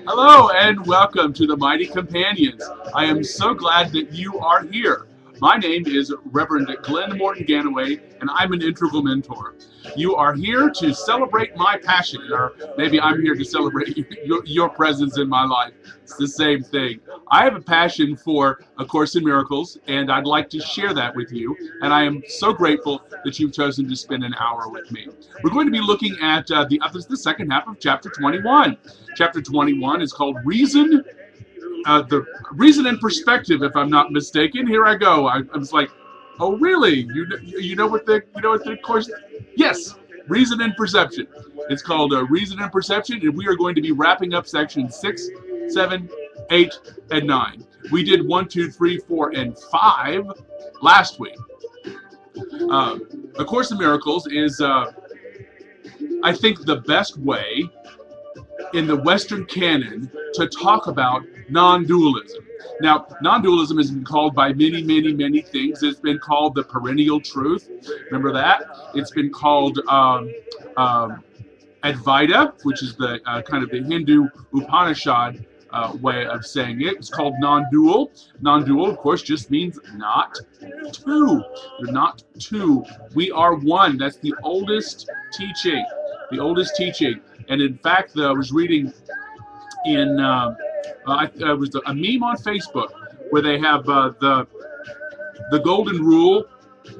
Hello and welcome to the Mighty Companions. I am so glad that you are here. My name is Rev Glen Ganaway, and I'm an integral mentor. You are here to celebrate my passion, or maybe I'm here to celebrate your presence in my life. It's the same thing. I have a passion for A Course in Miracles, and I'd like to share that with you. And I am so grateful that you've chosen to spend an hour with me. We're going to be looking at the second half of Chapter 21. Chapter 21 is called Reason. The Reason and Perspective, if I'm not mistaken. Here I go. I was like, oh really? You know what the course? Yes, Reason and Perception. It's called Reason and Perception, and we are going to be wrapping up sections 6, 7, 8, and 9. We did 1, 2, 3, 4, and 5 last week. A Course in Miracles is, I think, the best way in the Western canon to talk about non-dualism. Now, non-dualism has been called by many, many, many things. It's been called the perennial truth. Remember that? It's been called Advaita, which is the kind of the Hindu Upanishad way of saying it. It's called non-dual. Non-dual, of course, just means not two. You're not two. We are one. That's the oldest teaching. The oldest teaching. And in fact, I was reading in it was a meme on Facebook where they have the golden rule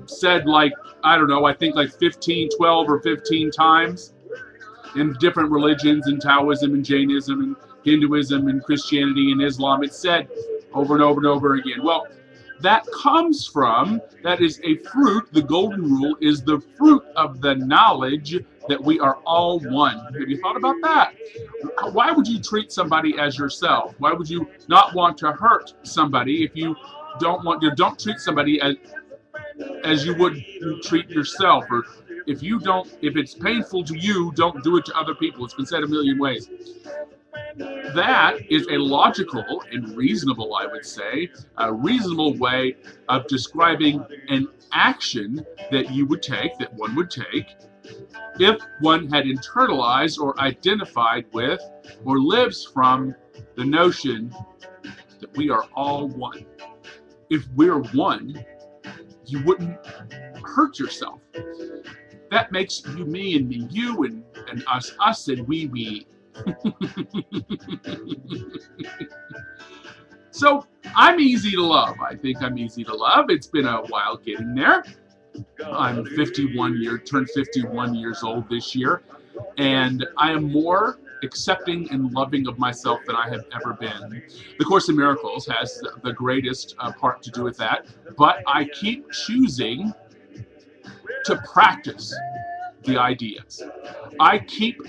said, like, I don't know, I think like 12 or 15 times in different religions, in Taoism and Jainism and Hinduism and Christianity and Islam. It's said over and over and over again. Well, that comes from, that is a fruit, the golden rule is the fruit of the knowledge that we are all one. Have you thought about that? Why would you treat somebody as yourself? Why would you not want to hurt somebody if you don't treat somebody as you would treat yourself? Or if it's painful to you, don't do it to other people. It's been said a million ways. That is a logical and reasonable, I would say, a reasonable way of describing an action that you would take, that one would take, if one had internalized or identified with or lives from the notion that we are all one. If we're one, you wouldn't hurt yourself. That makes you me and me you and us us and we. So I'm easy to love. I think I'm easy to love. It's been a while getting there. I'm turned 51 years old this year, and I am more accepting and loving of myself than I have ever been. The Course in Miracles has the greatest part to do with that, but I keep choosing to practice the ideas. I keep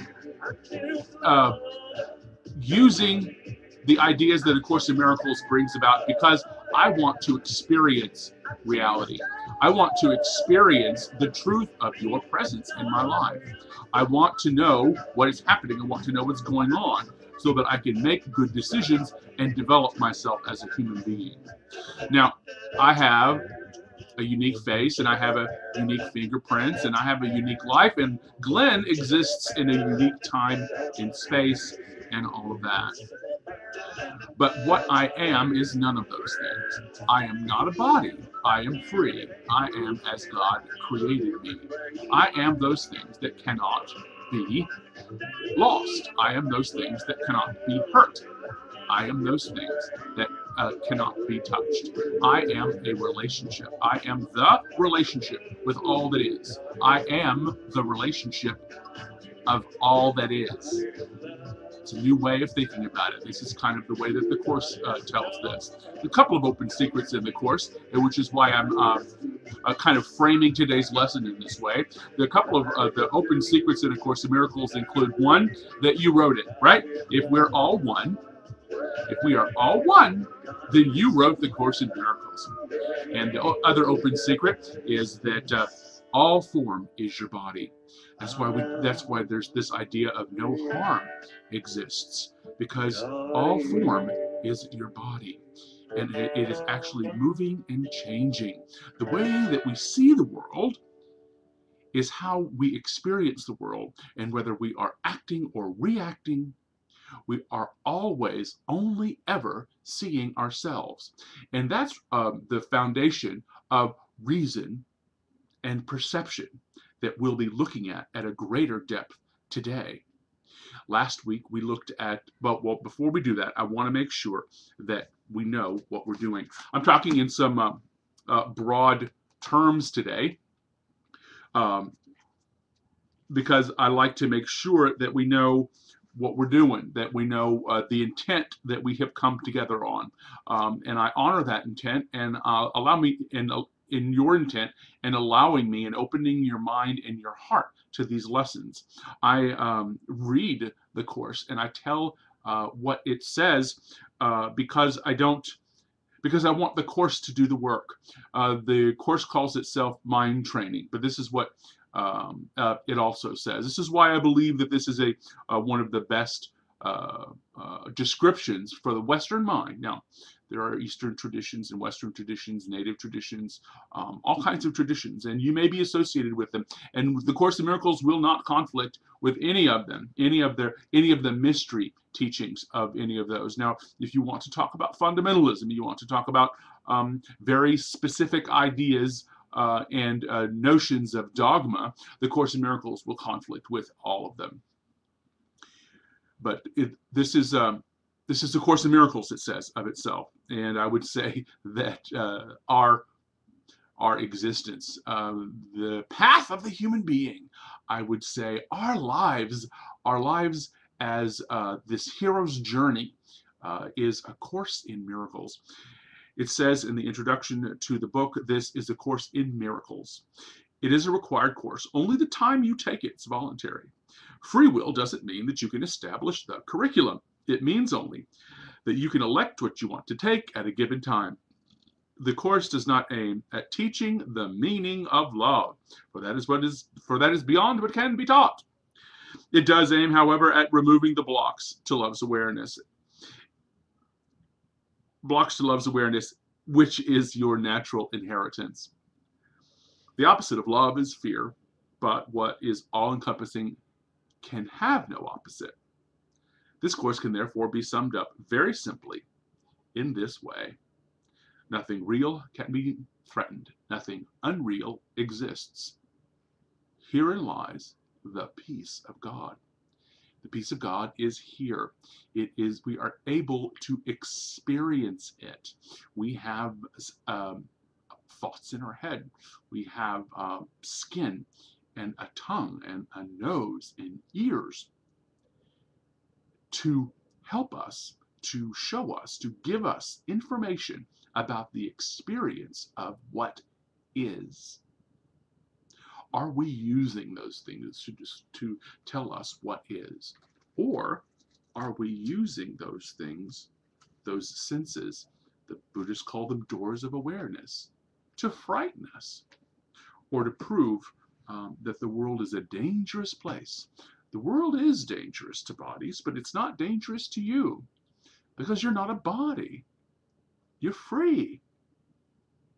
using the ideas that A Course in Miracles brings about because I want to experience reality. I want to experience the truth of your presence in my life. I want to know what is happening. I want to know what's going on so that I can make good decisions and develop myself as a human being. Now, I have a unique face, and I have a unique fingerprints, and I have a unique life, and Glenn exists in a unique time and space and all of that. But what I am is none of those things. I am not a body. I am free. I am as God created me. I am those things that cannot be lost. I am those things that cannot be hurt. I am those things that cannot be touched. I am a relationship. I am the relationship with all that is. I am the relationship of all that is. It's a new way of thinking about it. This is kind of the way that the Course tells this. A couple of open secrets in the Course, which is why I'm kind of framing today's lesson in this way. The couple of the open secrets in A Course in Miracles include one, that you wrote it, right? If we're all one, if we are all one, then you wrote the Course in Miracles. And the other open secret is that all form is your body. That's why there's this idea of no harm exists, because all form is your body, and it is actually moving and changing. The way that we see the world is how we experience the world, and whether we are acting or reacting, we are always only ever seeing ourselves. And that's the foundation of reason and perception that we'll be looking at a greater depth today. Last week we looked at, well, before we do that, I want to make sure that we know what we're doing. I'm talking in some broad terms today, because I like to make sure that we know what we're doing, that we know the intent that we have come together on. And I honor that intent, and allow me in your intent and allowing me and opening your mind and your heart to these lessons. I read the Course and I tell what it says because I want the Course to do the work. The Course calls itself mind training, but this is what it also says. This is why I believe that this is one of the best descriptions for the Western mind. Now, there are Eastern traditions and Western traditions, native traditions, all kinds of traditions, and you may be associated with them. And the Course in Miracles will not conflict with any of them, any of the mystery teachings of any of those. Now, if you want to talk about fundamentalism, you want to talk about very specific ideas and notions of dogma, the Course in Miracles will conflict with all of them. But this is the Course in Miracles, it says of itself, and I would say that our existence, the path of the human being, I would say our lives as this hero's journey is a Course in Miracles. It says in the introduction to the book, this is a Course in Miracles. It is a required course. Only the time you take it is voluntary. Free will doesn't mean that you can establish the curriculum. It means only that you can elect what you want to take at a given time. The Course does not aim at teaching the meaning of love, for that is beyond what can be taught. It does aim, however, at removing the blocks to love's awareness. Blocks to love's awareness, which is your natural inheritance. The opposite of love is fear, but what is all-encompassing can have no opposite. This Course can therefore be summed up very simply in this way. Nothing real can be threatened. Nothing unreal exists. Herein lies the peace of God. The peace of God is here. We are able to experience it. We have thoughts in our head. We have skin and a tongue and a nose and ears to help us, to show us, to give us information about the experience of what is. Are we using those things to tell us what is? Or are we using those things, those senses, the Buddhists call them doors of awareness, to frighten us or to prove that the world is a dangerous place? The world is dangerous to bodies, but it's not dangerous to you because you're not a body. You're free.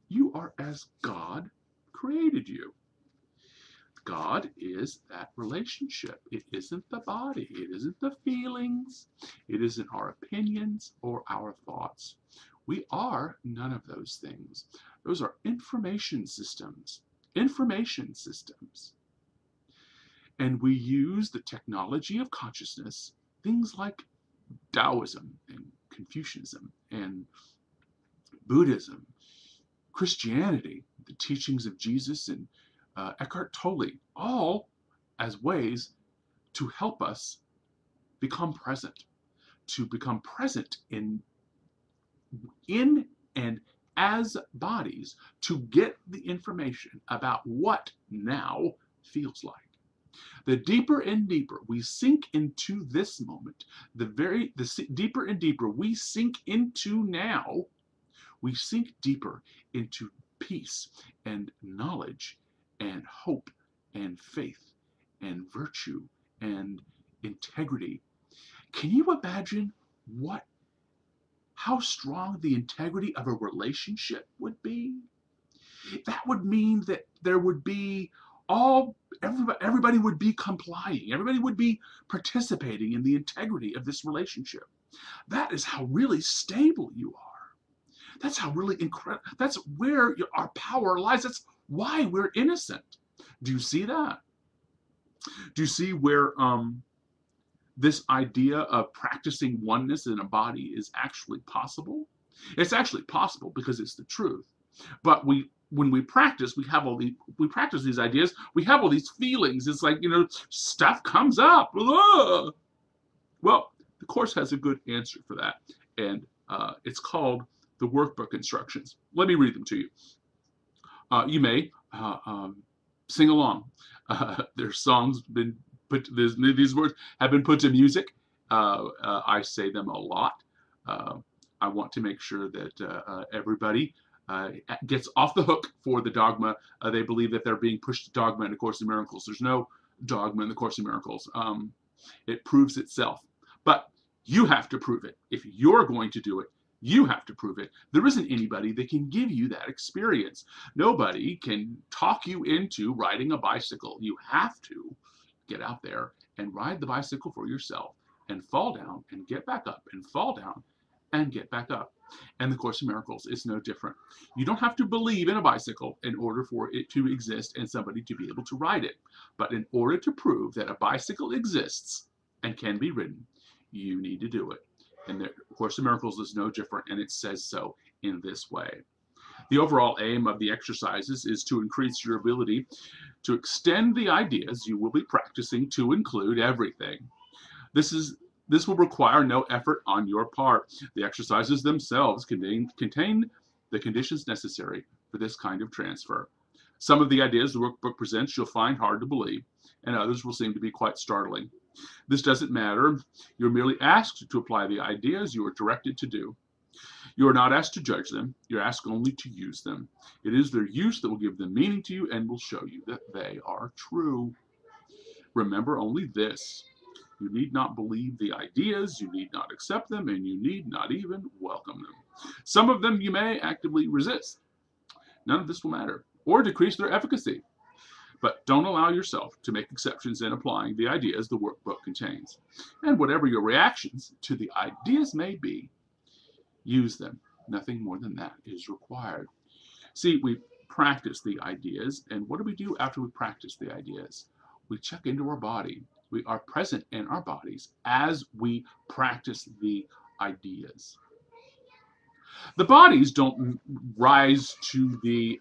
You are as God created you. God is that relationship. It isn't the body. It isn't the feelings. It isn't our opinions or our thoughts. We are none of those things. Those are information systems. Information systems. And we use the technology of consciousness, things like Taoism and Confucianism and Buddhism, Christianity, the teachings of Jesus and Eckhart Tolle, all as ways to help us become present, to become present in and as bodies, to get the information about what now feels like. The deeper and deeper we sink into this moment, the deeper and deeper we sink into now, we sink deeper into peace and knowledge and hope and faith and virtue and integrity. Can you imagine how strong the integrity of a relationship would be? That would mean that there would be everybody would be complying. Everybody would be participating in the integrity of this relationship. That is how really stable you are. That's how really incredible. That's where our power lies. That's why we're innocent. Do you see that? Do you see where this idea of practicing oneness in a body is actually possible? It's actually possible because it's the truth. But when we practice, we practice these ideas, we have all these feelings. It's like, stuff comes up. Ugh. Well, the Course has a good answer for that. And it's called the workbook instructions. Let me read them to you. You may sing along. There's songs been put, these words have been put to music. I say them a lot. I want to make sure that everybody gets off the hook for the dogma. They believe that they're being pushed to dogma in the Course in Miracles. There's no dogma in the Course in Miracles. It proves itself. But you have to prove it. If you're going to do it, you have to prove it. There isn't anybody that can give you that experience. Nobody can talk you into riding a bicycle. You have to get out there and ride the bicycle for yourself and fall down and get back up and fall down and get back up. And the Course in Miracles is no different. You don't have to believe in a bicycle in order for it to exist and somebody to be able to ride it. But in order to prove that a bicycle exists and can be ridden, you need to do it. And the Course in Miracles is no different, and it says so in this way. The overall aim of the exercises is to increase your ability to extend the ideas you will be practicing to include everything. This will require no effort on your part. The exercises themselves contain the conditions necessary for this kind of transfer. Some of the ideas the workbook presents you'll find hard to believe, and others will seem to be quite startling. This doesn't matter. You're merely asked to apply the ideas you are directed to do. You are not asked to judge them. You're asked only to use them. It is their use that will give them meaning to you and will show you that they are true. Remember only this. You need not believe the ideas, you need not accept them, and you need not even welcome them. Some of them you may actively resist. None of this will matter, or decrease their efficacy. But don't allow yourself to make exceptions in applying the ideas the workbook contains. And whatever your reactions to the ideas may be, use them. Nothing more than that is required. See, we practice the ideas, and what do we do after we practice the ideas? We check into our body. We are present in our bodies as we practice the ideas. The bodies don't rise to the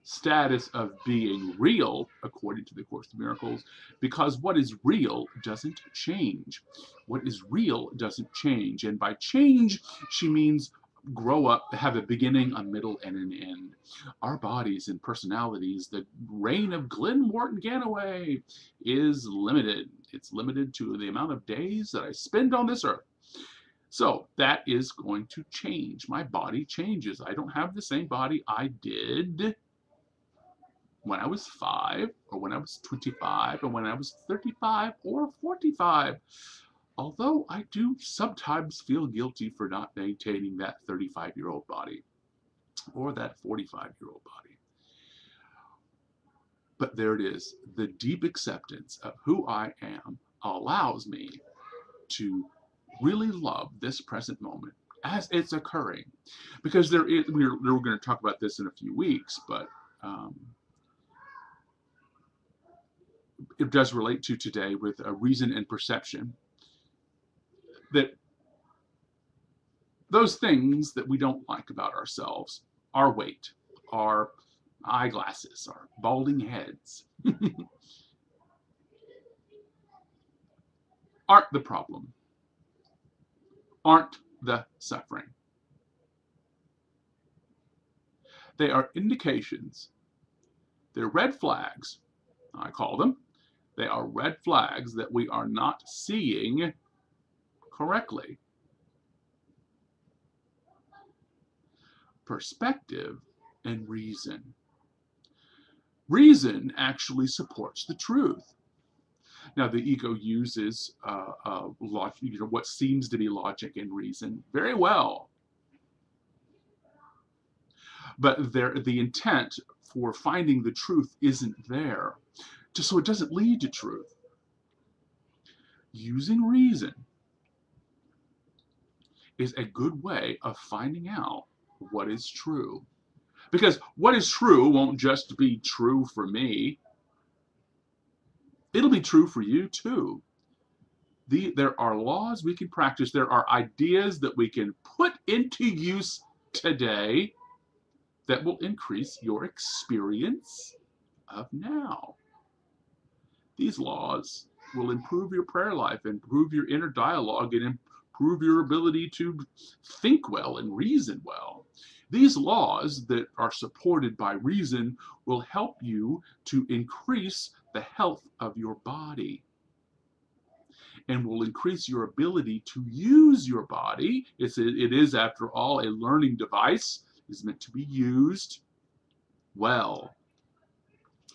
status of being real, according to the Course in Miracles, because what is real doesn't change. What is real doesn't change. And by change, she means grow up, have a beginning, a middle, and an end. Our bodies and personalities, the reign of Glen Wharton Ganaway is limited. It's limited to the amount of days that I spend on this earth. So that is going to change. My body changes. I don't have the same body I did when I was 5, or when I was 25, or when I was 35, or 45. Although I do sometimes feel guilty for not maintaining that 35-year-old body, or that 45-year-old body. But there it is. The deep acceptance of who I am allows me to really love this present moment as it's occurring. Because we're going to talk about this in a few weeks, but it does relate to today with reason and perception. That those things that we don't like about ourselves, our weight, our eyeglasses, our balding heads, aren't the problem, aren't the suffering. They are indications. They're red flags, I call them. They are red flags that we are not seeing correctly. Perspective and reason. Reason actually supports the truth. Now, the ego uses what seems to be logic and reason very well. But the intent for finding the truth isn't there, just so it doesn't lead to truth. Using reason is a good way of finding out what is true. Because what is true won't just be true for me. It'll be true for you too. There are laws we can practice. There are ideas that we can put into use today that will increase your experience of now. These laws will improve your prayer life, improve your inner dialogue, and improve your ability to think well and reason well. These laws that are supported by reason will help you to increase the health of your body and will increase your ability to use your body. It is, after all, a learning device. Is meant to be used well.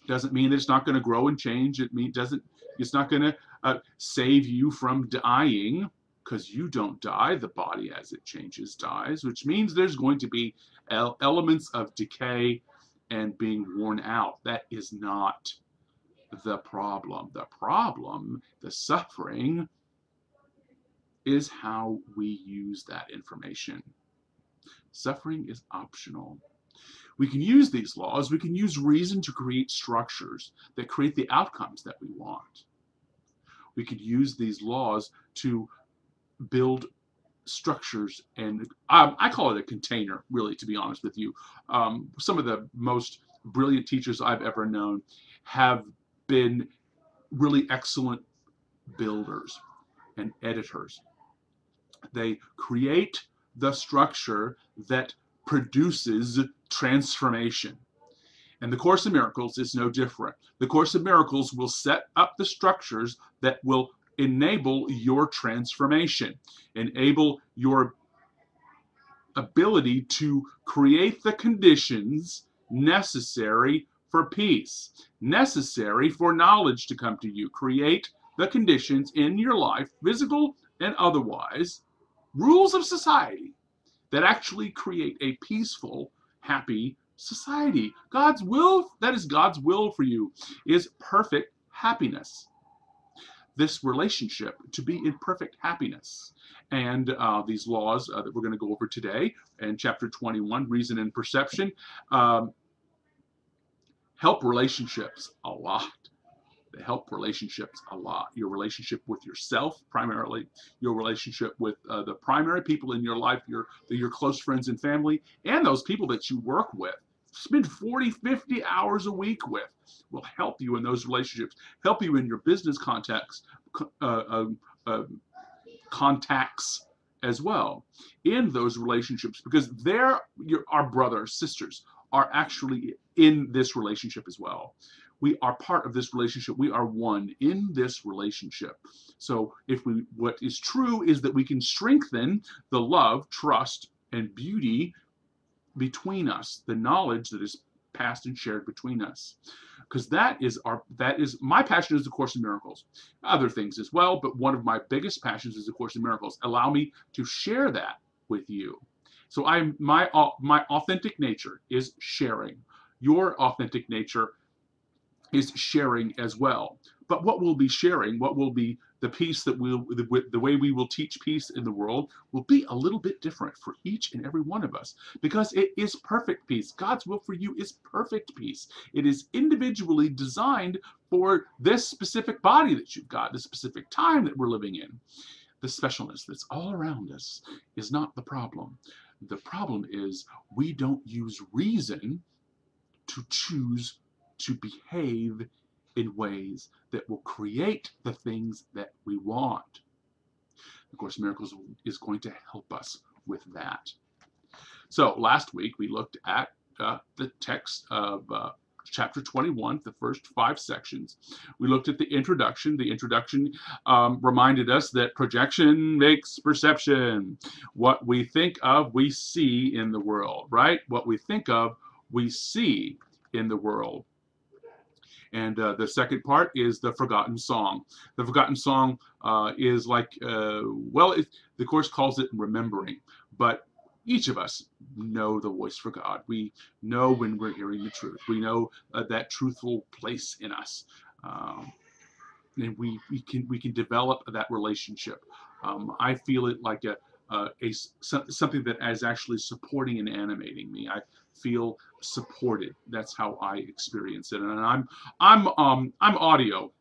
Doesn't mean it's not going to grow and change. It's not going to save you from dying, because you don't die. The body, as it changes, dies, which means there's going to be elements of decay and being worn out. That is not the problem. The problem, the suffering, is how we use that information. Suffering is optional. We can use these laws, we can use reason to create structures that create the outcomes that we want. We could use these laws to build structures, and I call it a container, really, to be honest with you. Some of the most brilliant teachers I've ever known have been really excellent builders and editors. They create the structure that produces transformation. And the Course in Miracles is no different. The Course in Miracles will set up the structures that will enable your transformation, enable your ability to create the conditions necessary for peace, necessary for knowledge to come to you. Create the conditions in your life, physical and otherwise, rules of society that actually create a peaceful, happy society. God's will, that is God's will for you, is perfect happiness. This relationship to be in perfect happiness. And these laws that we're going to go over today in chapter 21, Reason and Perception, help relationships a lot. They help relationships a lot. Your relationship with yourself, primarily, your relationship with the primary people in your life, your close friends and family, and those people that you work with. Spend 40, 50 hours a week with will help you in those relationships, help you in your business contacts as well in those relationships, because our brothers, sisters are actually in this relationship as well. We are part of this relationship. We are one in this relationship. So what is true is that we can strengthen the love, trust, and beauty between us, the knowledge that is passed and shared between us. Because that is my passion is the Course in Miracles. Other things as well, but one of my biggest passions is the Course in Miracles. Allow me to share that with you. So my authentic nature is sharing. Your authentic nature is sharing as well. But what we'll be sharing, what will be the peace that the way we will teach peace in the world will be a little bit different for each and every one of us, because it is perfect peace. God's will for you is perfect peace. It is individually designed for this specific body that you've got, this specific time that we're living in. The specialness that's all around us is not the problem. The problem is we don't use reason to choose to behave in ways that will create the things that we want. Of course, miracles is going to help us with that. So last week we looked at the text of chapter 21, the first 5 sections. We looked at the introduction. The introduction reminded us that projection makes perception. What we think of, we see in the world, right? What we think of, we see in the world. And the second part is the forgotten song. The forgotten song is like, the Course calls it remembering, but each of us know the voice for God. We know when we're hearing the truth. We know that truthful place in us, and we can develop that relationship. I feel it like something that is actually supporting and animating me. I feel supported. That's how I experience it. And I'm audio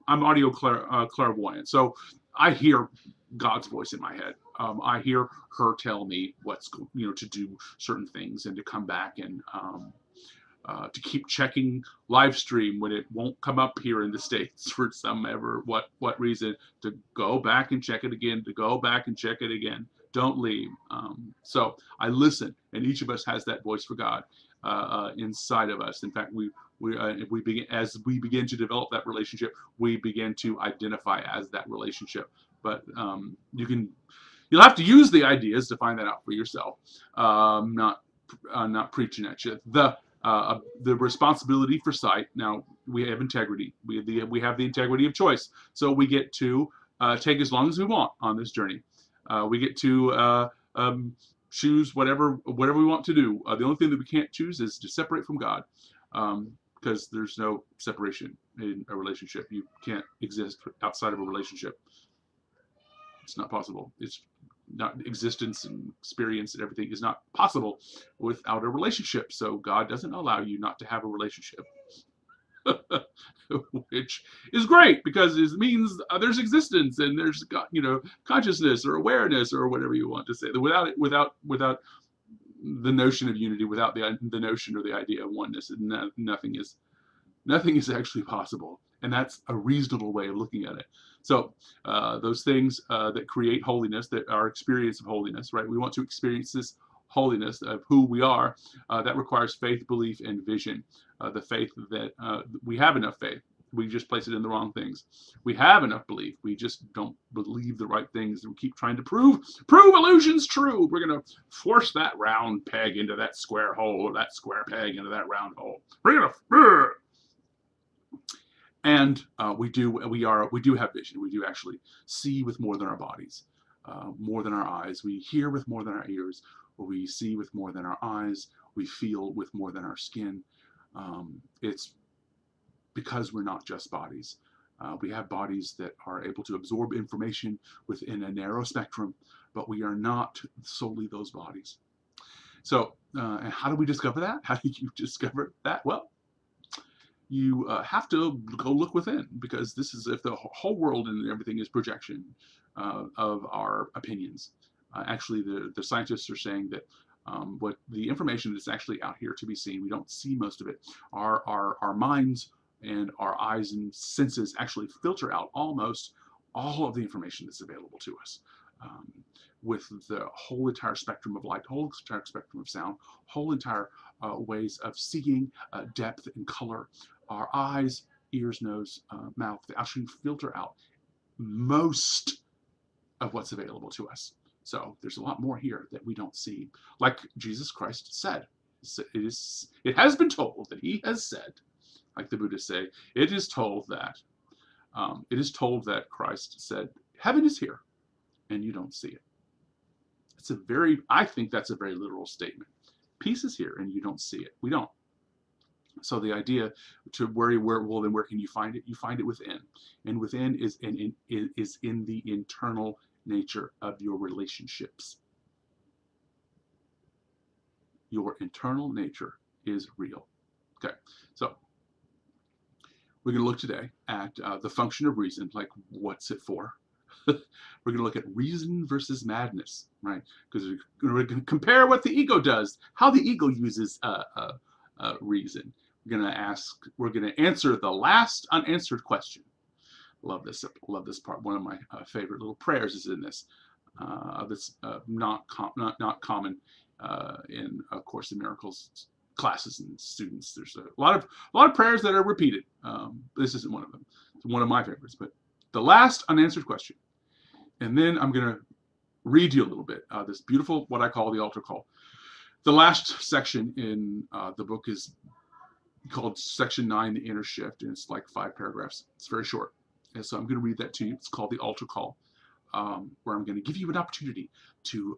clairvoyant, so I hear God's voice in my head. I hear her tell me what's to do certain things, and to come back and to keep checking live stream when it won't come up here in the States for what reason, to go back and check it again, to go back and check it again. Don't leave. So I listen, and each of us has that voice for God inside of us. In fact, as we begin to develop that relationship, we begin to identify as that relationship. But you'll have to use the ideas to find that out for yourself. Not preaching at you. The responsibility for sight. Now we have integrity. We have the integrity of choice. So we get to take as long as we want on this journey. We get to choose whatever we want to do. The only thing that we can't choose is to separate from God, because there's no separation in a relationship. You can't exist outside of a relationship. It's not possible. It's not, existence and experience and everything is not possible without a relationship. So God doesn't allow you not to have a relationship, which is great, because it means there's existence and there's consciousness or awareness or whatever you want to say. Without the notion of unity, without the notion or the idea of oneness, nothing is actually possible. And that's a reasonable way of looking at it. So those things that create holiness, that our experience of holiness, right? We want to experience this holiness of who we are. That requires faith, belief, and vision. The faith that we have enough faith. We just place it in the wrong things. We have enough belief. We just don't believe the right things. We keep trying to prove illusions true. We're going to force that round peg into that square hole, or that square peg into that round hole. We're going to... And we do have vision. We do actually see with more than our bodies, more than our eyes. We hear with more than our ears. We see with more than our eyes. We feel with more than our skin. It's because we're not just bodies. We have bodies that are able to absorb information within a narrow spectrum, but we are not solely those bodies. So, and how do we discover that? How do you discover that? Well, you have to go look within, because this is, if the whole world and everything is projection of our opinions. Actually, the scientists are saying that what the information that's actually out here to be seen, we don't see most of it. Our minds and our eyes and senses actually filter out almost all of the information that's available to us. With the whole entire spectrum of light, whole entire spectrum of sound, whole entire ways of seeing depth and color. Our eyes, ears, nose, mouth, they actually filter out most of what's available to us. So there's a lot more here that we don't see. Like Jesus Christ said, it has been told that he has said, like the Buddhists say, it is told that Christ said, heaven is here and you don't see it. I think that's a very literal statement. Peace is here and you don't see it. We don't. So the idea to worry, where can you find it? You find it within. And within is in the internal nature of your relationships. Your internal nature is real. Okay, so we're going to look today at the function of reason, like what's it for? We're going to look at reason versus madness, right? Because we're going to compare what the ego does, how the ego uses reason. We're going to answer the last unanswered question. Love this part. One of my favorite little prayers is in this. that's not common in A Course in Miracles classes and students. There's a lot of prayers that are repeated. This isn't one of them. It's one of my favorites. But the last unanswered question, and then I'm going to read you a little bit. This beautiful, what I call the altar call. The last section in the book is called Section 9, The Inner Shift, and it's like 5 paragraphs. It's very short. And so I'm going to read that to you. It's called the altar call, where I'm going to give you an opportunity to,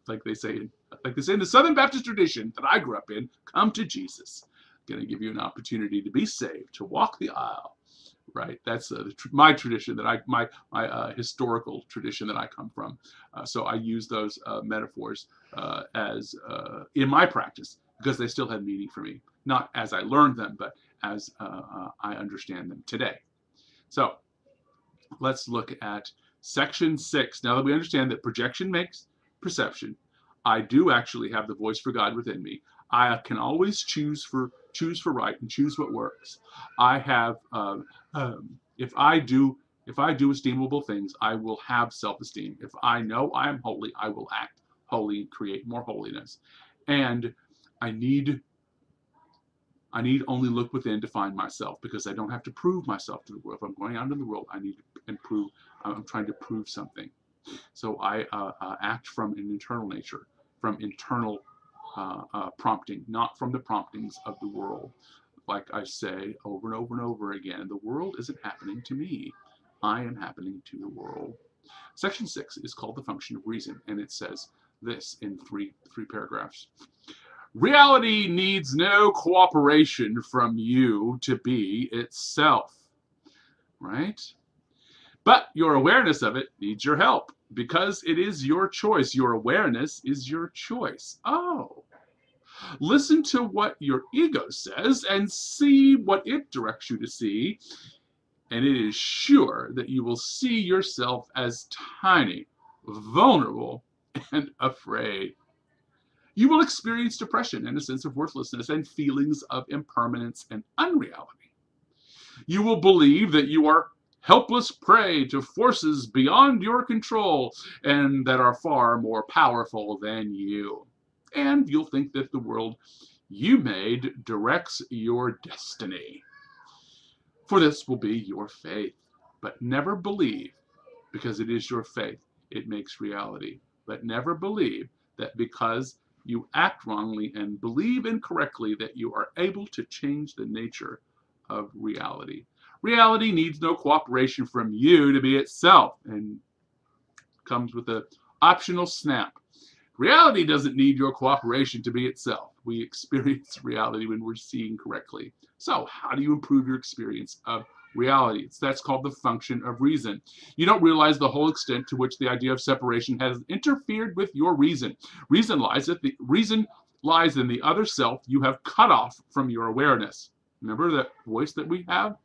like they say in the Southern Baptist tradition that I grew up in, come to Jesus. I'm going to give you an opportunity to be saved, to walk the aisle. Right, that's my tradition, that my historical tradition that I come from. So I use those metaphors as in my practice, because they still have meaning for me, not as I learned them, but as I understand them today. So let's look at section 6. Now that we understand that projection makes perception, I do actually have the voice for God within me. I can always choose for right and choose what works. I have, if I do esteemable things, I will have self-esteem. If I know I am holy, I will act holy and create more holiness. And I need only look within to find myself, because I don't have to prove myself to the world. If I'm going out into the world, I need to improve. I'm trying to prove something. So I act from an internal nature, from internal prompting, not from the promptings of the world. Like I say over and over and over again, the world isn't happening to me. I am happening to the world. Section 6 is called the function of reason, and it says this in three paragraphs. Reality needs no cooperation from you to be itself, right? But your awareness of it needs your help, because it is your choice. Your awareness is your choice. Oh. Listen to what your ego says and see what it directs you to see, and it is sure that you will see yourself as tiny, vulnerable, and afraid. You will experience depression and a sense of worthlessness and feelings of impermanence and unreality. You will believe that you are helpless prey to forces beyond your control and that are far more powerful than you. And you'll think that the world you made directs your destiny. For this will be your faith. But never believe, because it is your faith, it makes reality. But never believe that because you act wrongly and believe incorrectly that you are able to change the nature of reality. Reality needs no cooperation from you to be itself, and comes with an optional snap. Reality doesn't need your cooperation to be itself. We experience reality when we're seeing correctly. So how do you improve your experience of reality? That's called the function of reason. You don't realize the whole extent to which the idea of separation has interfered with your reason. Reason lies in the other self you have cut off from your awareness. Remember that voice that we have?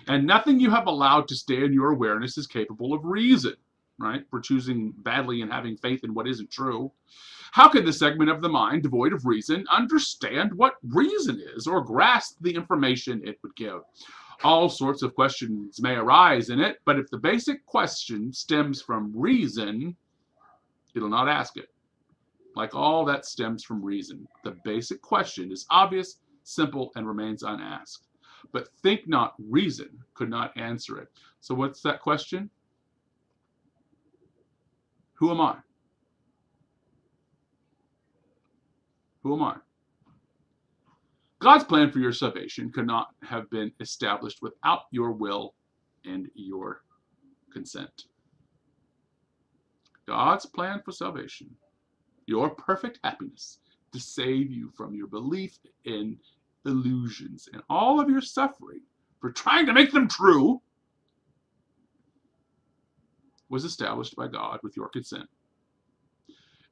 And nothing you have allowed to stay in your awareness is capable of reason. Right? For choosing badly and having faith in what isn't true. How can the segment of the mind devoid of reason understand what reason is or grasp the information it would give? All sorts of questions may arise in it, but if the basic question stems from reason, it'll not ask it. Like all that stems from reason. The basic question is obvious, simple, and remains unasked. But think not, reason could not answer it. So what's that question? Who am I? Who am I? God's plan for your salvation could not have been established without your will and your consent. God's plan for salvation, your perfect happiness, to save you from your belief in illusions and all of your suffering for trying to make them true, was established by God with your consent.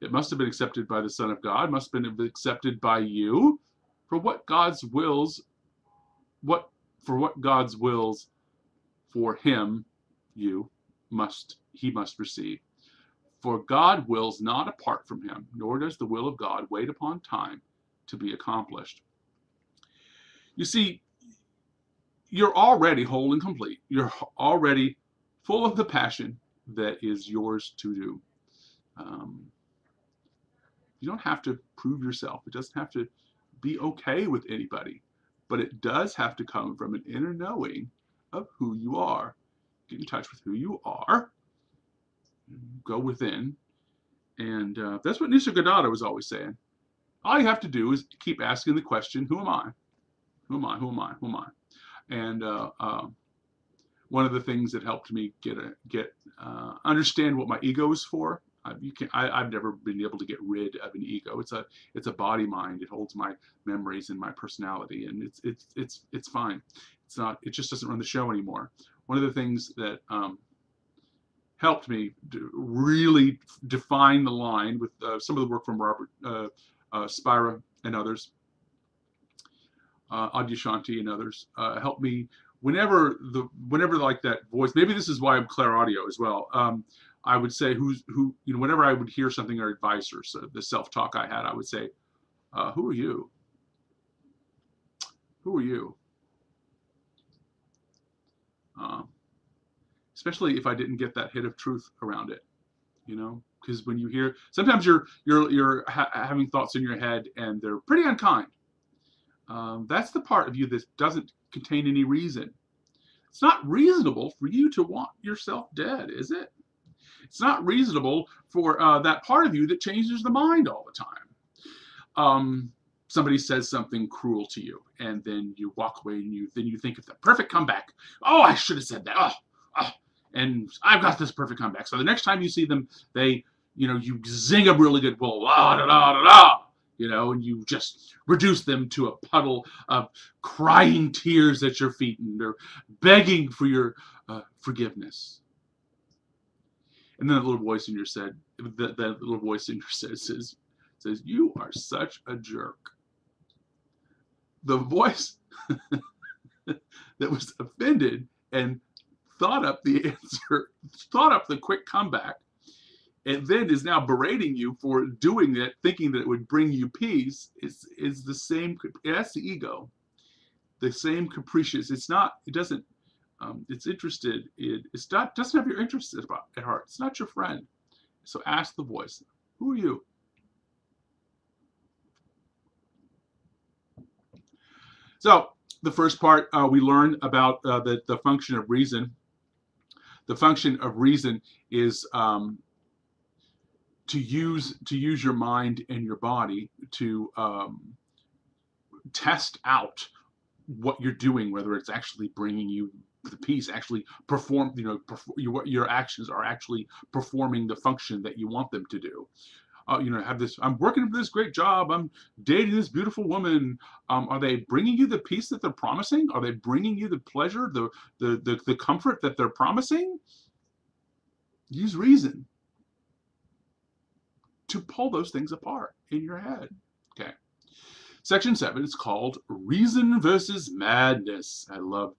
It must have been accepted by the Son of God, must have been accepted by you, for what God's wills for him, he must receive. For God wills not apart from him, nor does the will of God wait upon time to be accomplished. You see, you're already whole and complete. You're already full of the passion that is yours to do. You don't have to prove yourself. It doesn't have to be okay with anybody, but it does have to come from an inner knowing of who you are. Get in touch with who you are. Go within. And that's what Nisargadatta was always saying. All you have to do is keep asking the question, who am I? Who am I? Who am I? Who am I? And one of the things that helped me understand what my ego is for. I've never been able to get rid of an ego. It's a body mind. It holds my memories and my personality, and it's fine. It's not. It just doesn't run the show anymore. One of the things that helped me to really define the line with some of the work from Robert Spira and others, Adyashanti and others, helped me whenever like that voice. Maybe this is why I'm clairaudio as well. I would say whenever I would hear something or advice or the self-talk I had, I would say, who are you? Who are you? Especially if I didn't get that hit of truth around it, because when you hear, sometimes you're having thoughts in your head and they're pretty unkind. That's the part of you that doesn't contain any reason. It's not reasonable for you to want yourself dead, is it? It's not reasonable for that part of you that changes the mind all the time. Somebody says something cruel to you, and then you walk away, and then you think of the perfect comeback. Oh, I should have said that. And I've got this perfect comeback. So the next time you see them, you zing them really good. Well, la da da da da. And you just reduce them to a puddle of crying tears at your feet, and they're begging for your forgiveness. And then that little voice in your head, that little voice in your head says, "You are such a jerk." The voice that was offended and thought up the answer, thought up the quick comeback, and then is now berating you for doing it, thinking that it would bring you peace, is the same. That's the ego, the same capricious. It's not. It doesn't. It's interested. It's not. Doesn't have your interests at heart. It's not your friend. So ask the voice. Who are you? So the first part we learned about the function of reason. The function of reason is to use your mind and your body to test out what you're doing, whether it's actually bringing you the peace, actually your actions are actually performing the function that you want them to do. Have this, I'm working for this great job, I'm dating this beautiful woman. Are they bringing you the peace that they're promising? Are they bringing you the pleasure, the comfort that they're promising? Use reason to pull those things apart in your head. Okay. Section 7 is called Reason versus Madness. I love,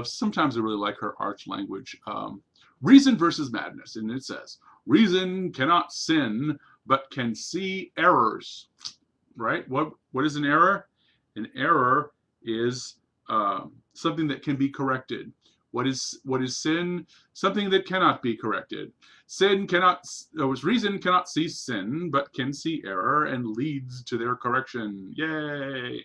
sometimes I really like her arch language. Reason versus madness. And it says, reason cannot sin, but can see errors. Right? What is an error? An error is something that can be corrected. What is sin? Something that cannot be corrected. Reason cannot see sin, but can see error and leads to their correction. Yay!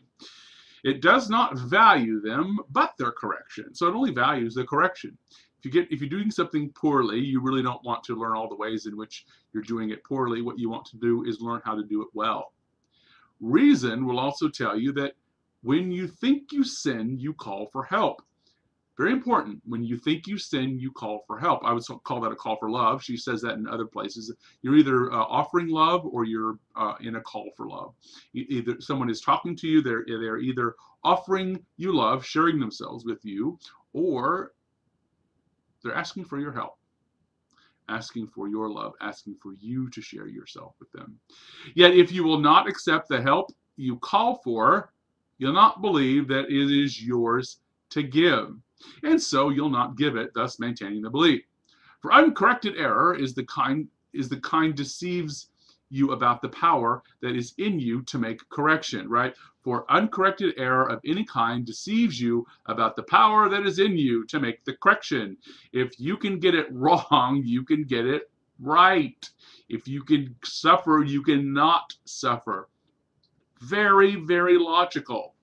It does not value them, but their correction. So it only values the correction. If you're doing something poorly, you really don't want to learn all the ways in which you're doing it poorly. What you want to do is learn how to do it well. Reason will also tell you that when you think you sin, you call for help. Very important. When you think you sin, you call for help. I would call that a call for love. She says that in other places. You're either offering love or you're in a call for love. Either someone is talking to you, they're either offering you love, sharing themselves with you, or they're asking for your help, asking for your love, asking for you to share yourself with them. Yet if you will not accept the help you call for, you'll not believe that it is yours to give. And so you'll not give it, thus maintaining the belief. For uncorrected error is the kind deceives you about the power that is in you to make correction, right? For uncorrected error of any kind deceives you about the power that is in you to make the correction. If you can get it wrong, you can get it right. If you can suffer, you cannot suffer. Very, very logical.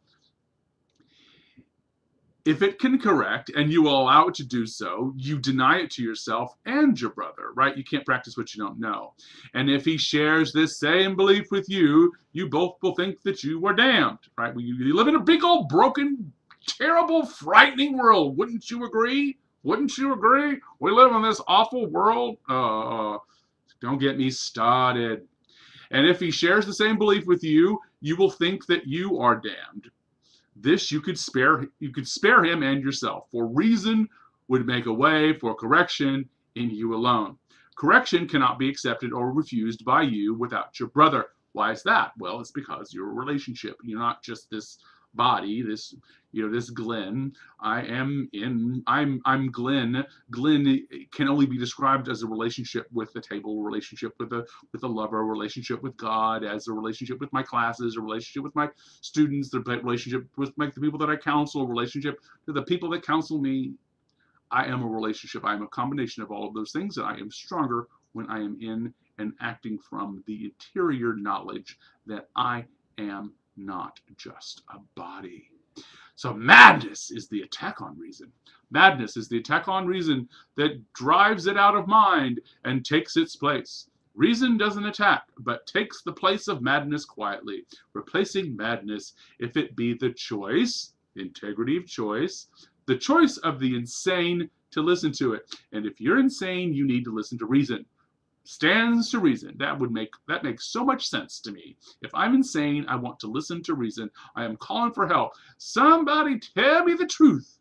If it can correct and you will allow it to do so, you deny it to yourself and your brother, right? You can't practice what you don't know. And if he shares this same belief with you, you both will think that you are damned, right? You live in a big old broken, terrible, frightening world. Wouldn't you agree? Wouldn't you agree? We live in this awful world. Don't get me started. And if he shares the same belief with you, you will think that you are damned. This you could spare him and yourself, for reason would make a way for correction in you alone. Correction cannot be accepted or refused by you without your brother. Why is that? Well, it's because you're a relationship. You're not just this body, this Glen. I'm Glen. Glen can only be described as a relationship with the table, a relationship with a lover, a relationship with God, as a relationship with my classes, a relationship with my students, the relationship with the people that I counsel, a relationship to the people that counsel me. I am a relationship. I am a combination of all of those things, and I am stronger when I am in and acting from the interior knowledge that I am not just a body. So madness is the attack on reason. Madness is the attack on reason that drives it out of mind and takes its place. Reason doesn't attack, but takes the place of madness quietly, replacing madness if it be the choice, integrity of choice, the choice of the insane to listen to it. And if you're insane, you need to listen to reason. Stands to reason. That makes so much sense to me. If I'm insane, I want to listen to reason. I am calling for help. Somebody tell me the truth.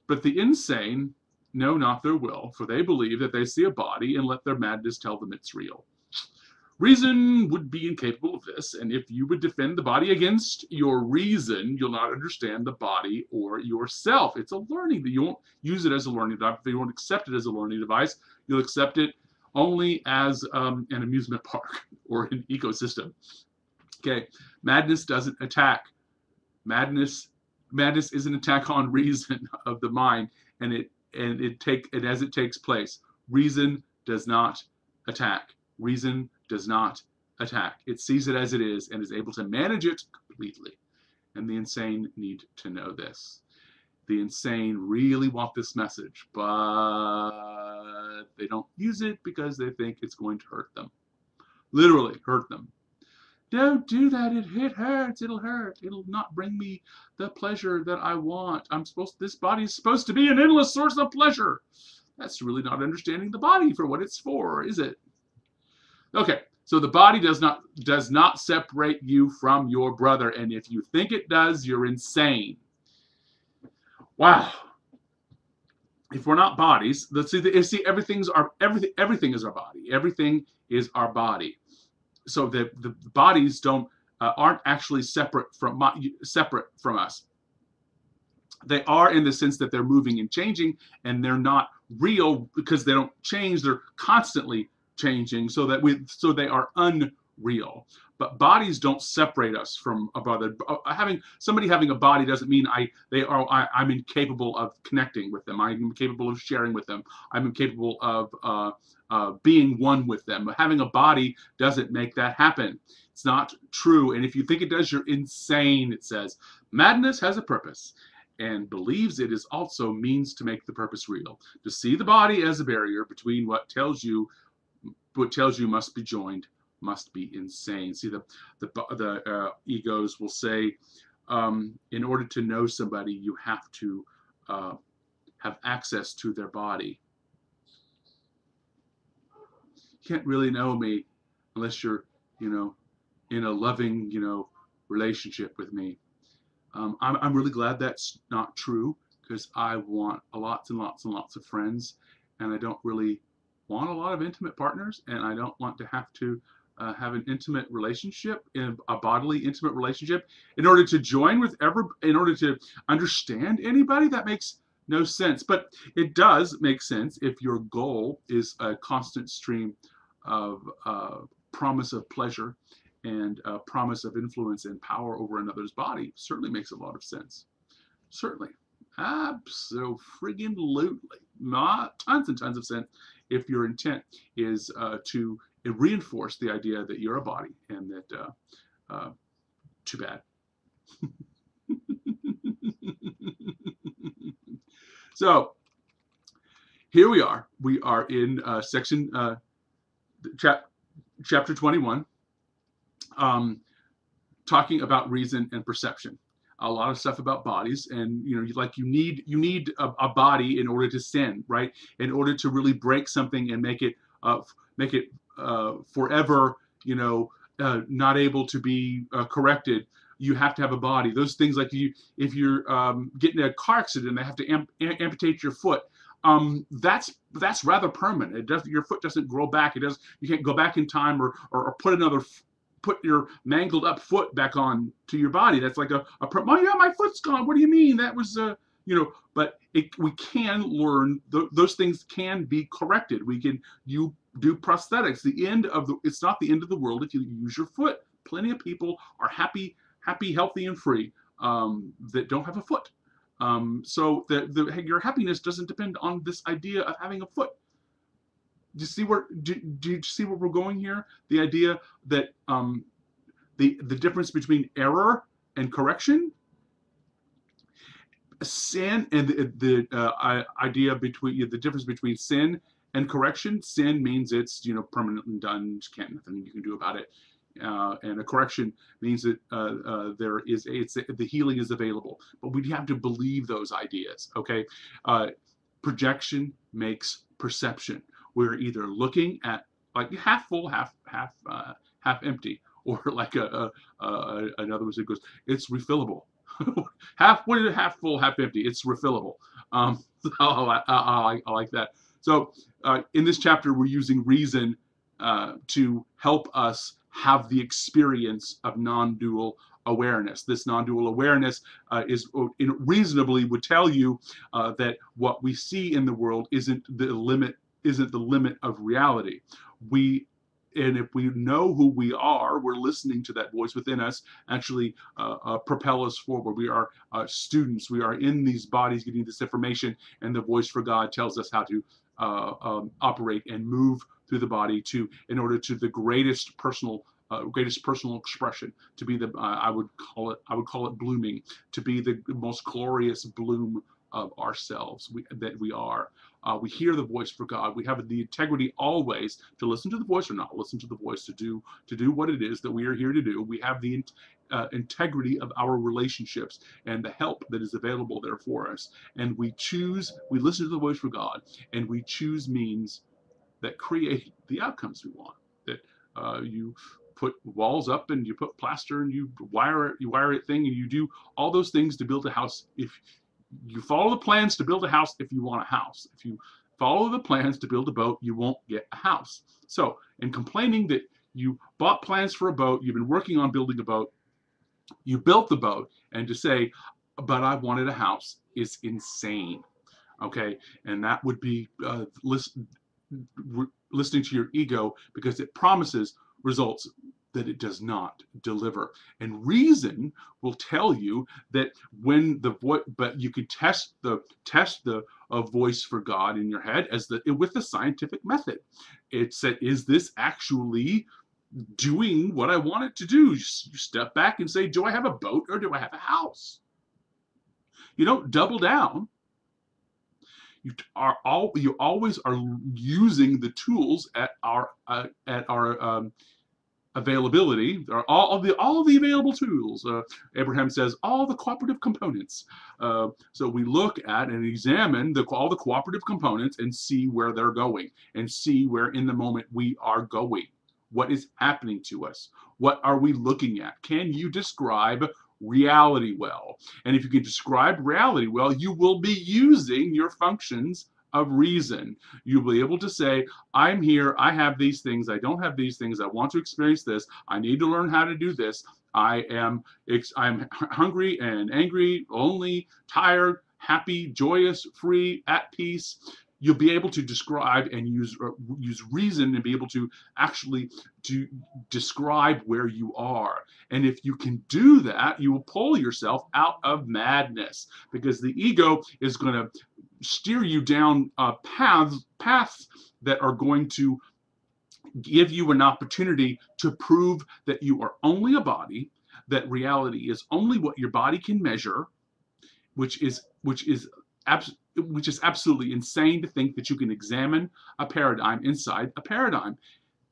But the insane know not their will, for they believe that they see a body and let their madness tell them it's real. Reason would be incapable of this, and if you would defend the body against your reason, you'll not understand the body or yourself. It's a learning, but you won't use it as a learning device. You won't accept it as a learning device. You'll accept it only as an amusement park or an ecosystem. Okay, madness doesn't attack. Madness is an attack on reason of the mind, and as it takes place. Reason does not attack. Reason does not attack. It sees it as it is and is able to manage it completely. And the insane need to know this. The insane really want this message, but they don't use it because they think it's going to hurt them. Literally hurt them. Don't do that. It hurts. It'll hurt. It'll not bring me the pleasure that I want. This body is supposed to be an endless source of pleasure. That's really not understanding the body for what it's for, is it? Okay, so the body does not separate you from your brother, and if you think it does, you're insane. Wow. If we're not bodies, let's see. Everything is our body. Everything is our body. So the bodies aren't actually separate from us. They are in the sense that they're moving and changing, and they're not real because they don't change. They're constantly changing, so they are unreal. But bodies don't separate us from a brother. Somebody having a body doesn't mean I'm incapable of connecting with them. I'm incapable of sharing with them. I'm incapable of being one with them. Having a body doesn't make that happen. It's not true. And if you think it does, you're insane. It says madness has a purpose and believes it is also means to make the purpose real. To see the body as a barrier between what tells you must be joined must be insane. See, the egos will say, in order to know somebody, you have to have access to their body. You can't really know me unless you're, in a loving, relationship with me. I'm really glad that's not true, because I want lots and lots and lots of friends, and I don't really want a lot of intimate partners, and I don't want to have to have an intimate relationship, a bodily intimate relationship, in order to in order to understand anybody. That makes no sense. But it does make sense if your goal is a constant stream of promise of pleasure and promise of influence and power over another's body certainly makes a lot of sense. Certainly. Absolutely. Not tons and tons of sense if your intent is to reinforce the idea that you're a body and that too bad. So here we are. We are in section chapter 21, talking about reason and perception. A lot of stuff about bodies, and you need a body in order to sin, right? In order to really break something and make it forever, not able to be corrected. You have to have a body. Those things, like if you're getting a car accident, they have to amputate your foot. That's rather permanent. Your foot doesn't grow back. You can't go back in time or put your mangled up foot back on to your body. That's like oh yeah, my foot's gone. What do you mean? That was but we can learn those things can be corrected. You do prosthetics. It's not the end of the world if you use your foot. Plenty of people are happy, healthy, and free that don't have a foot. So your happiness doesn't depend on this idea of having a foot. Do you see where we're going here? The idea that the difference between error and correction, sin, and the idea between the difference between sin and correction. Sin means it's permanently done. Nothing you can do about it. And a correction means that the healing is available. But we have to believe those ideas. Okay, projection makes perception. We're either looking at like half full, half empty, or like another one that goes, it's refillable. half full, half empty. It's refillable. I like that. So in this chapter, we're using reason to help us have the experience of non-dual awareness. This non-dual awareness reasonably would tell you that what we see in the world isn't the limit of reality. And if we know who we are, we're listening to that voice within us actually propel us forward. We are students. We are in these bodies getting this information, and the voice for God tells us how to operate and move through the body in order to the greatest personal expression, to be I would call it blooming, to be the most glorious bloom of ourselves that we are. We hear the voice for God. We have the integrity always to listen to the voice or not listen to the voice, to do what it is that we are here to do. We have the integrity of our relationships and the help that is available there for us. And we listen to the voice for God, and we choose means that create the outcomes we want. That you put walls up and you put plaster and you wire it thing, and you do all those things to build a house. If you follow the plans to build a house, if you want a house. If you follow the plans to build a boat, you won't get a house. So in complaining that you bought plans for a boat, you've been working on building a boat, you built the boat, and to say, but I wanted a house, is insane. Okay, and that would be listening to your ego, because it promises results that it does not deliver. And reason will tell you that when but you can test the voice for God in your head with the scientific method. It said, is this actually doing what I want it to do? You step back and say, do I have a boat or do I have a house? You don't double down. You always are using the tools at our availability. All of the available tools. Abraham says all the cooperative components. So we look at and examine all the cooperative components and see where they're going, and see where in the moment we are going. What is happening to us? What are we looking at? Can you describe reality well? And if you can describe reality well, you will be using your functions of reason. You'll be able to say, I'm here, I have these things, I don't have these things, I want to experience this, I need to learn how to do this, I'm hungry and angry, lonely, tired, happy, joyous, free, at peace. you'll be able to describe and use reason and be able to actually describe where you are. And if you can do that, you will pull yourself out of madness, because the ego is going to steer you down paths that are going to give you an opportunity to prove that you are only a body, that reality is only what your body can measure, which is absolutely insane to think that you can examine a paradigm inside the paradigm.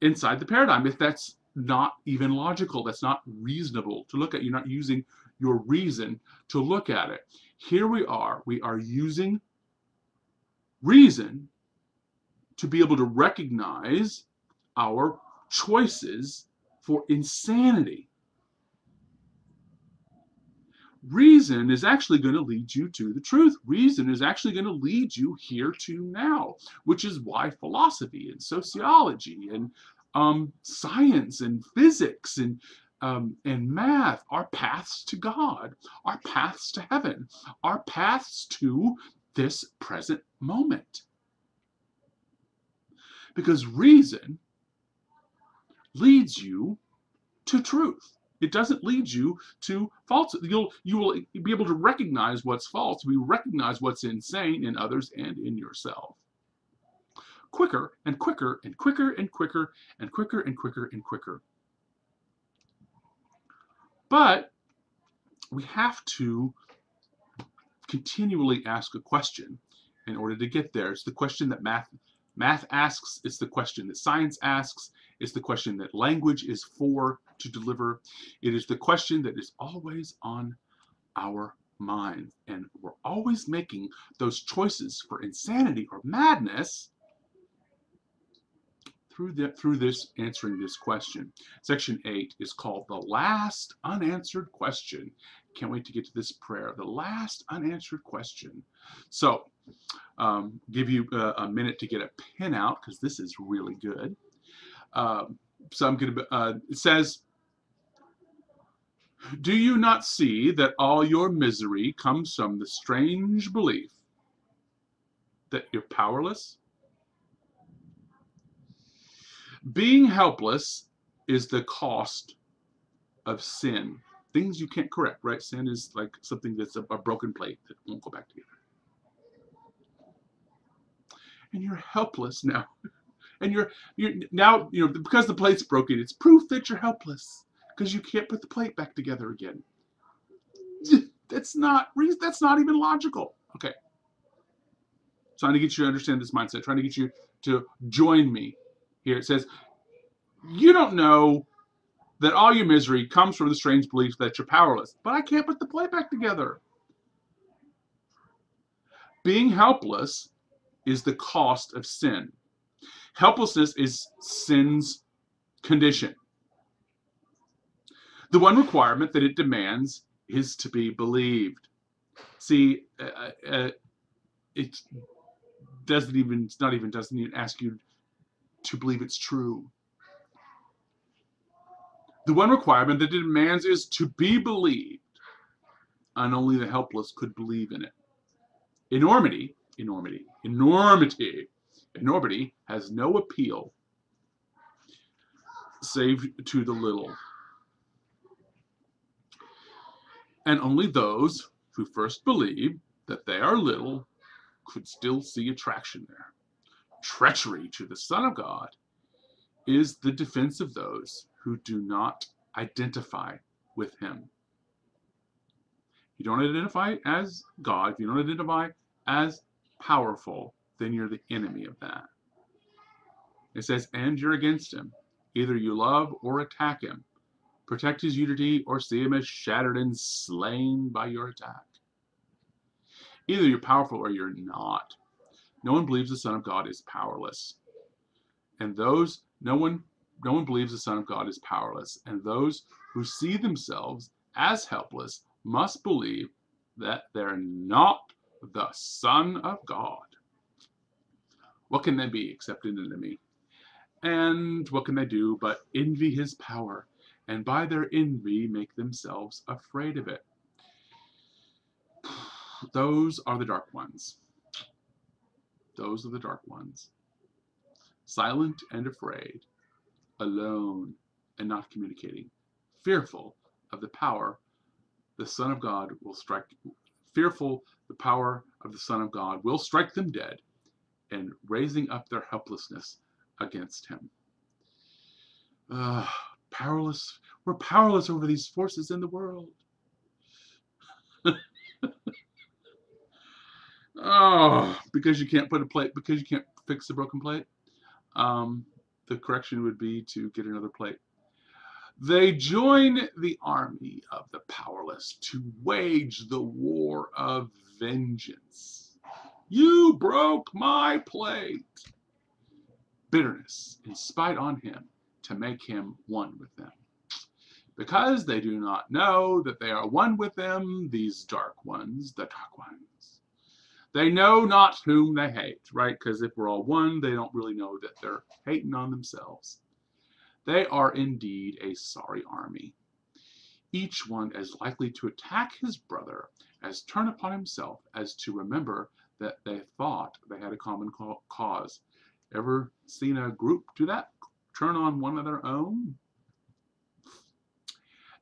If that's not even logical, that's not reasonable to look at. You're not using your reason to look at it. Here we are using reason to be able to recognize our choices for insanity. Reason is actually going to lead you to the truth. Reason is actually going to lead you here to now, which is why philosophy and sociology and science and physics and math are paths to God, are paths to heaven, are paths to this present moment. Because reason leads you to truth. It doesn't lead you to false. You will be able to recognize what's false. We recognize what's insane in others and in yourself. Quicker and quicker and quicker and quicker and quicker and quicker and quicker. But we have to continually ask a question in order to get there. It's the question that math asks. It's the question that science asks. It's the question that language is for to deliver. It is the question that is always on our mind. And we're always making those choices for insanity or madness through this answering this question. Section 8 is called The Last Unanswered Question. Can't wait to get to this prayer. The last unanswered question. So, give you a minute to get a pen out, because this is really good. So I'm going to, it says, do you not see that all your misery comes from the strange belief that you're powerless? Being helpless is the cost of sin. Things you can't correct, right? Sin is like something that's a broken plate that won't go back together. And you're helpless now. And you're now, because the plate's broken, it's proof that you're helpless, because you can't put the plate back together again. That's not even logical. Okay. Trying to get you to understand this mindset, trying to get you to join me here. It says, you don't know that all your misery comes from the strange belief that you're powerless, but I can't put the plate back together. Being helpless is the cost of sin. Helplessness is sin's condition. The one requirement that it demands is to be believed. See, it doesn't even ask you to believe it's true. The one requirement that it demands is to be believed, and only the helpless could believe in it. Enormity has no appeal save to the little. And only those who first believe that they are little could still see attraction there. Treachery to the Son of God is the defense of those who do not identify with him. You don't identify as God, if you don't identify as powerful, then you're the enemy of that. It says, and you're against him. Either you love or attack him. Protect his unity or see him as shattered and slain by your attack. Either you're powerful or you're not. No one believes the Son of God is powerless. And no one believes the Son of God is powerless. And those who see themselves as helpless must believe that they're not the Son of God. What can they be except an enemy? And what can they do but envy his power, and by their envy make themselves afraid of it? Those are the dark ones. Those are the dark ones. Silent and afraid, alone and not communicating, fearful of the power the Son of God will strike, fearful the power of the Son of God will strike them dead, and raising up their helplessness against him. Powerless. We're powerless over these forces in the world. Oh, because you can't put a plate, because you can't fix the broken plate. The correction would be to get another plate. They join the army of the powerless to wage the war of vengeance. You broke my plate. Bitterness and spite on him to make him one with them. Because they do not know that they are one with them, these dark ones, the dark ones. They know not whom they hate, right? Because if we're all one, they don't really know that they're hating on themselves. They are indeed a sorry army, each one as likely to attack his brother as turn upon himself as to remember that they thought they had a common cause. Ever seen a group do that? Turn on one of their own?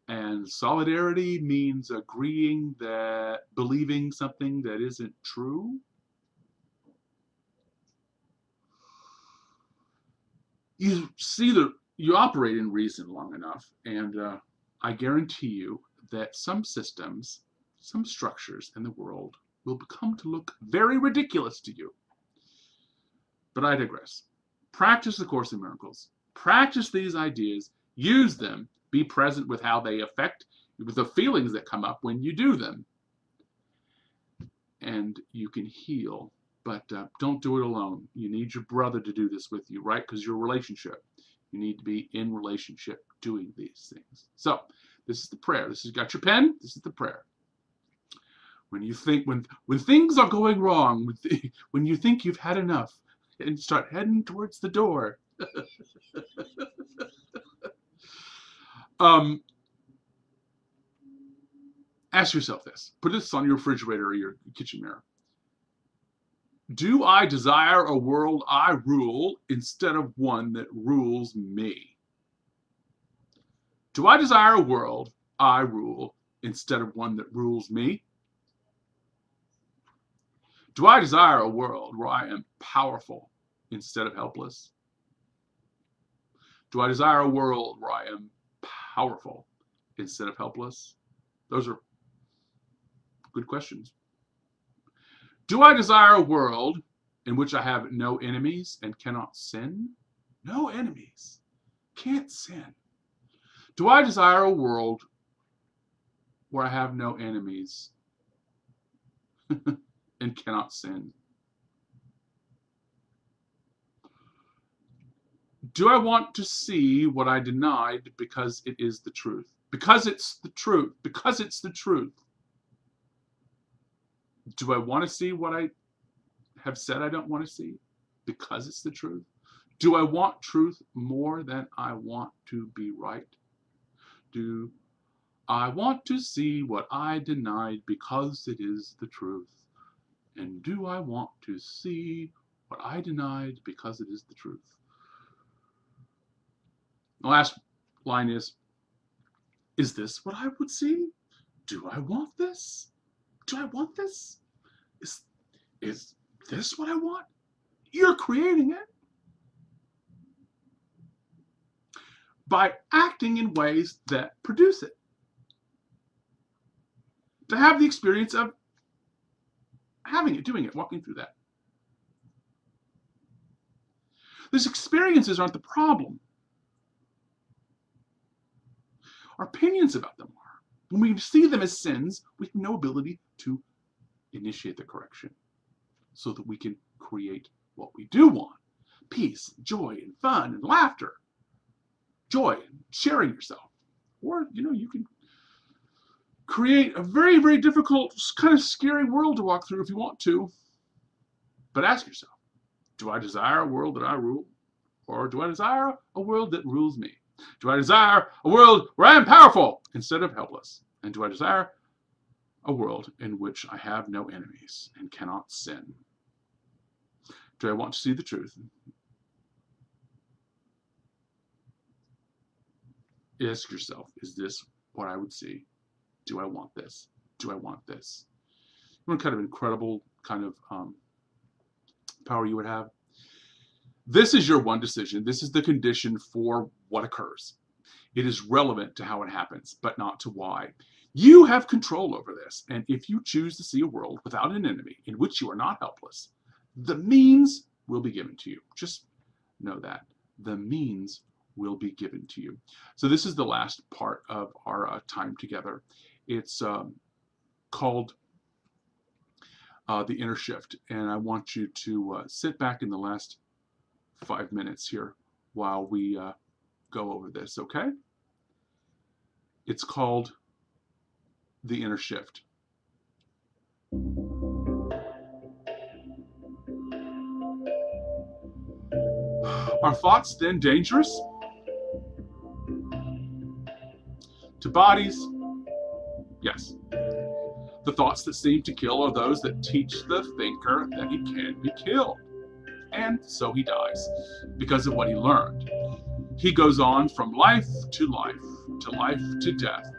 And solidarity means agreeing that believing something that isn't true. You see, you operate in reason long enough, and I guarantee you that some systems, some structures in the world will become to look very ridiculous to you. But I digress. Practice the Course in Miracles. Practice these ideas. Use them. Be present with how they affect, with the feelings that come up when you do them. And you can heal. But don't do it alone. You need your brother to do this with you, right? Because your relationship. You need to be in relationship doing these things. So, this is the prayer. This has got your pen. This is the prayer. When you think, when things are going wrong, when you think you've had enough, and start heading towards the door. Ask yourself this. Put this on your refrigerator or your kitchen mirror. Do I desire a world I rule instead of one that rules me? Do I desire a world I rule instead of one that rules me? Do I desire a world where I am powerful instead of helpless? Do I desire a world where I am powerful instead of helpless? Those are good questions. Do I desire a world in which I have no enemies and cannot sin? No enemies. Can't sin. Do I desire a world where I have no enemies and cannot sin? Do I want to see what I denied because it is the truth? Because it's the truth. Because it's the truth. Do I want to see what I have said I don't want to see? Because it's the truth. Do I want truth more than I want to be right? Do I want to see what I denied because it is the truth? And do I want to see what I denied because it is the truth? The last line is this what I would see? Do I want this? Do I want this? Is this what I want? You're creating it. By acting in ways that produce it. To have the experience of having it, doing it, walking through that. These experiences aren't the problem. Our opinions about them are. When we see them as sins, we have no ability to initiate the correction so that we can create what we do want. Peace, joy, and fun, and laughter. Joy, and sharing yourself. Or, you can create a very, very difficult, kind of scary world to walk through if you want to. But ask yourself, do I desire a world that I rule? Or do I desire a world that rules me? Do I desire a world where I am powerful instead of helpless? And do I desire a world in which I have no enemies and cannot sin? Do I want to see the truth? Ask yourself, is this what I would see? Do I want this? Do I want this? What kind of incredible kind of power you would have? This is your one decision. This is the condition for what occurs. It is relevant to how it happens, but not to why. You have control over this, and if you choose to see a world without an enemy in which you are not helpless, the means will be given to you. Just know that. The means will be given to you. So this is the last part of our time together. It's called the inner shift, and I want you to sit back in the last 5 minutes here while we go over this, okay? It's called the inner shift. Are thoughts then dangerous to bodies? Yes. The thoughts that seem to kill are those that teach the thinker that he can be killed. And so he dies because of what he learned. He goes on from life to life to death.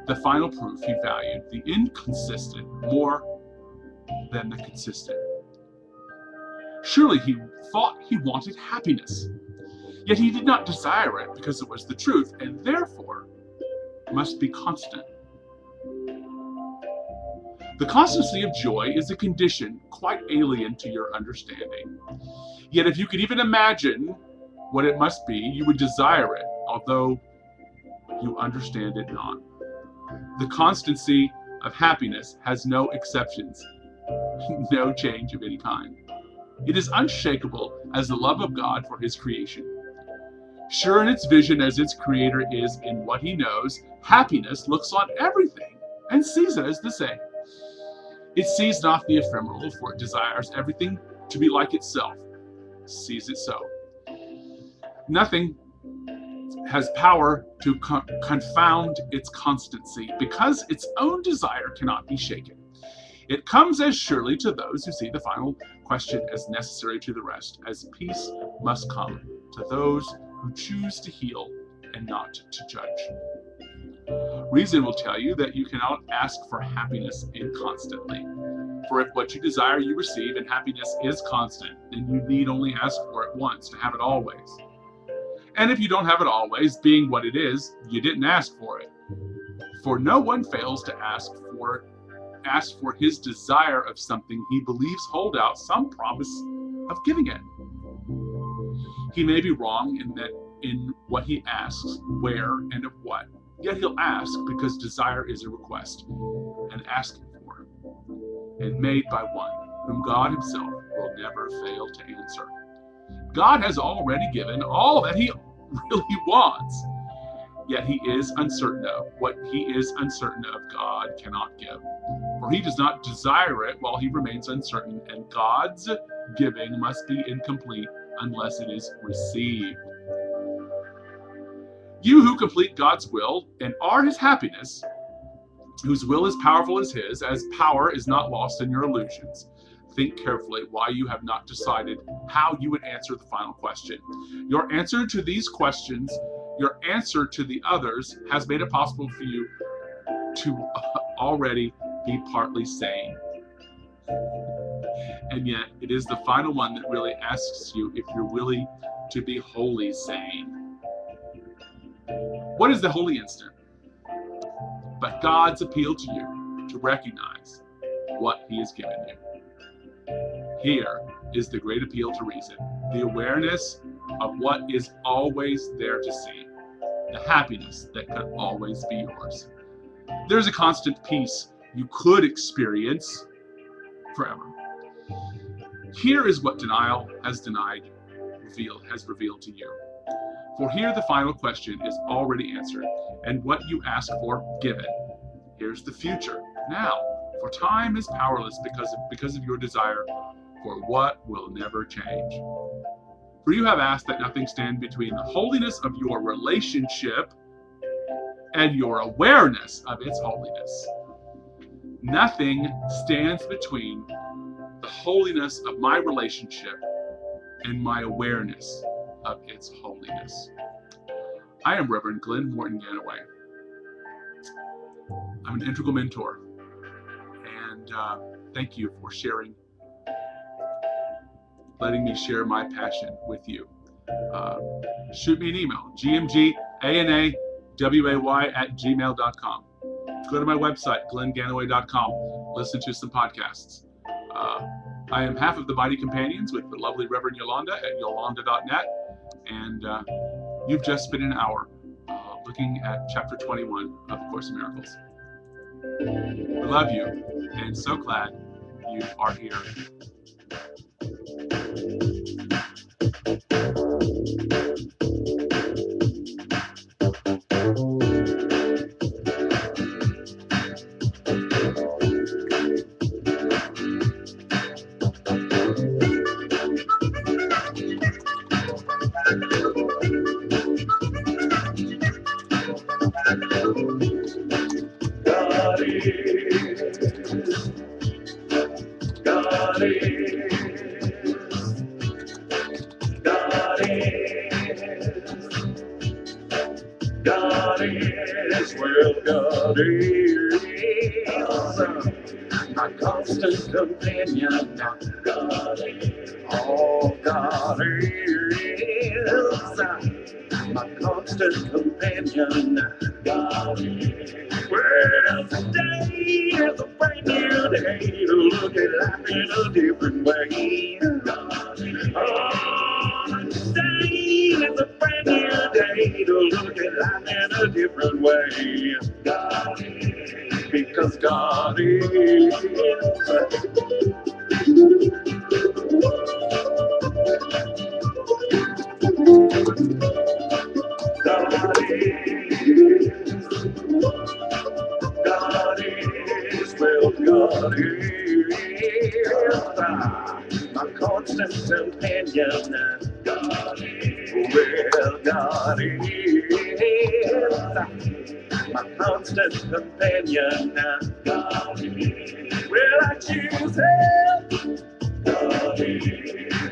The final proof he valued the inconsistent more than the consistent. Surely he thought he wanted happiness, yet he did not desire it because it was the truth, and therefore must be constant. The constancy of joy is a condition quite alien to your understanding. Yet if you could even imagine what it must be, you would desire it, although you understand it not. The constancy of happiness has no exceptions, no change of any kind. It is unshakable as the love of God for his creation. Sure in its vision as its creator is in what he knows, happiness looks on everything and sees it as the same. It sees not the ephemeral, for it desires everything to be like itself, sees it so. Nothing has power to confound its constancy, because its own desire cannot be shaken. It comes as surely to those who see the final question as necessary to the rest, as peace must come to those who choose to heal and not to judge. Reason will tell you that you cannot ask for happiness inconstantly. For if what you desire you receive, and happiness is constant, then you need only ask for it once to have it always. And if you don't have it always, being what it is, you didn't ask for it. For no one fails to ask for his desire of something he believes hold out some promise of giving it. He may be wrong in what he asks, where and of what. Yet he'll ask because desire is a request, and asking for, and made by one whom God himself will never fail to answer. God has already given all that he really wants, yet he is uncertain of what he is uncertain of. God cannot give, for he does not desire it while he remains uncertain, and God's giving must be incomplete unless it is received. You who complete God's will and are his happiness, whose will is powerful as his, as power is not lost in your illusions, think carefully why you have not decided how you would answer the final question. Your answer to these questions, your answer to the others, has made it possible for you to already be partly sane. And yet, it is the final one that really asks you if you're willing to be wholly sane. What is the holy instant? But God's appeal to you to recognize what he has given you. Here is the great appeal to reason, the awareness of what is always there to see, the happiness that can always be yours. There's a constant peace you could experience forever. Here is what denial has revealed to you. For here the final question is already answered, and what you ask for given. Here's the future now, for time is powerless because of your desire for what will never change. For you have asked that nothing stand between the holiness of your relationship and your awareness of its holiness. Nothing stands between the holiness of my relationship and my awareness of its holiness. I am Rev Glen Morton Ganaway. I'm an integral mentor, and thank you for letting me share my passion with you. Shoot me an email, gmganaway@gmail.com. Go to my website, glenganaway.com. Listen to some podcasts. I am half of the Mighty Companions with the lovely Rev.Yolanda at yolanda.net. And you've just spent an hour looking at chapter 21 of A Course in Miracles. We love you and so glad you are here. My constant companion, God is. Oh, God is my constant companion, God is. Well, today is a brand new day to look at life in a different way. Oh, today is a brand new day to look at life in a different way. God is. Because God is. God is, well, God is my constant companion. God is, well, God is my constant companion. God is, well, I choose Him. God is.